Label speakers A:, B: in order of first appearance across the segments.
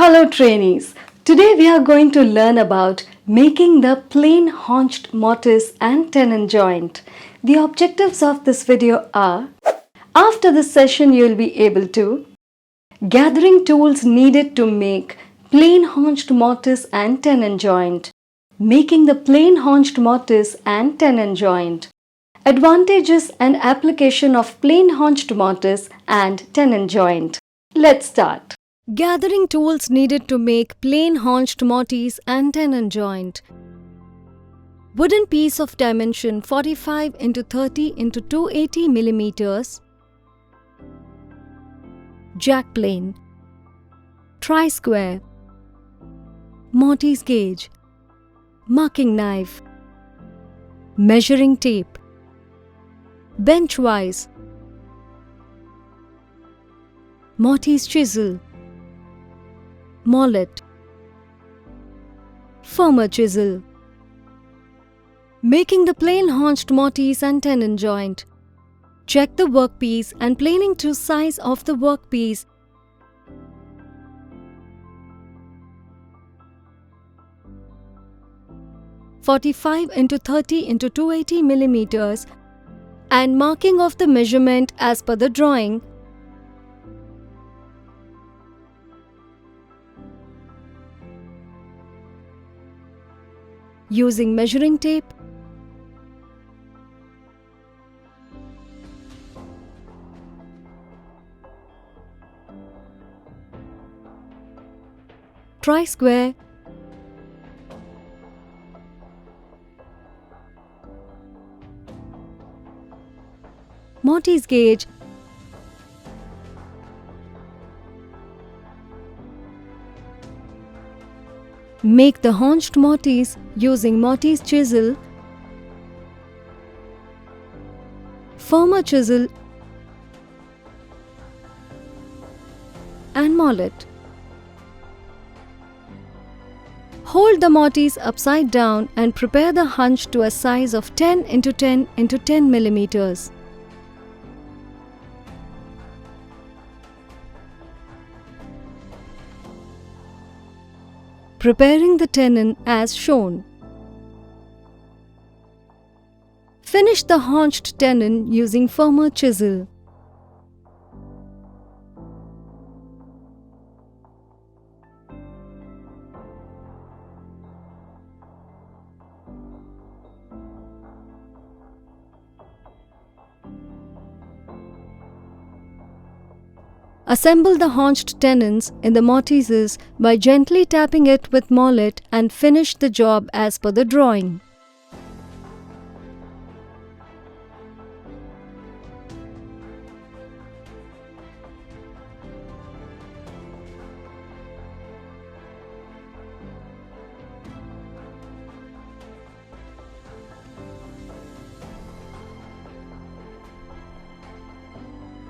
A: Hello trainees, today we are going to learn about making the plain haunched mortise and tenon joint. The objectives of this video are: after this session you will be able to gathering tools needed to make plain haunched mortise and tenon joint, making the plain haunched mortise and tenon joint, advantages and application of plain haunched mortise and tenon joint. Let's start. Gathering tools needed to make plain haunched mortise and tenon joint. Wooden piece of dimension 45 x 30 x 280 mm. Jack plane. Tri-square. Mortise gauge. Marking knife. Measuring tape. Bench vise. Mortise chisel. Mallet. Firmer chisel. Making the plain haunched mortise and tenon joint. Check the workpiece and planing to size of the workpiece. (45 x 30 x 280 mm) and marking of the measurement as per the drawing. Using measuring tape. Tri-square. Mortise gauge. Make the haunched mortise using mortise chisel, firmer chisel and mallet. Hold the mortise upside down and prepare the hunch to a size of 10 x 10 x 10 mm. Preparing the tenon as shown. Finish the haunched tenon using firmer chisel. Assemble the haunched tenons in the mortises by gently tapping it with mallet and finish the job as per the drawing.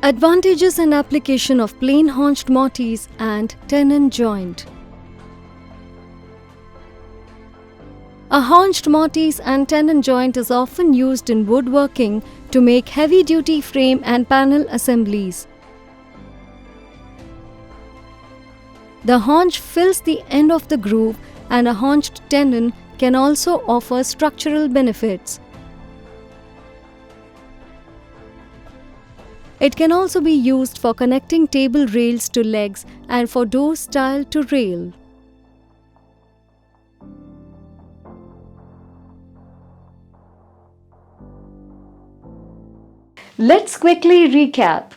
A: Advantages and application of plain haunched mortise and tenon joint. A haunched mortise and tenon joint is often used in woodworking to make heavy-duty frame and panel assemblies. The haunch fills the end of the groove, and a haunched tenon can also offer structural benefits. It can also be used for connecting table rails to legs and for door style to rail. Let's quickly recap.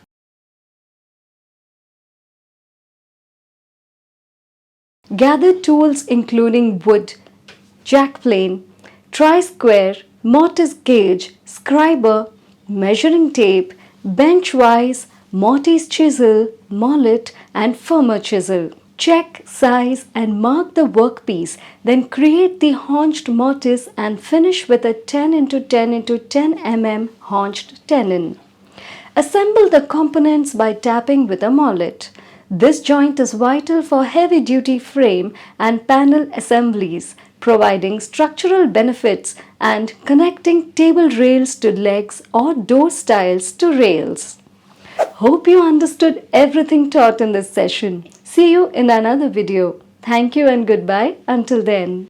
A: Gather tools including wood, jack plane, tri-square, mortise gauge, scriber, measuring tape, bench vise, mortise chisel, mallet and firmer chisel. Check, size and mark the workpiece, then create the haunched mortise and finish with a 10 x 10 x 10 mm haunched tenon. Assemble the components by tapping with a mallet. This joint is vital for heavy-duty frame and panel assemblies, providing structural benefits and connecting table rails to legs or door stiles to rails. Hope you understood everything taught in this session. See See you in another video. Thank you and goodbye. Until then.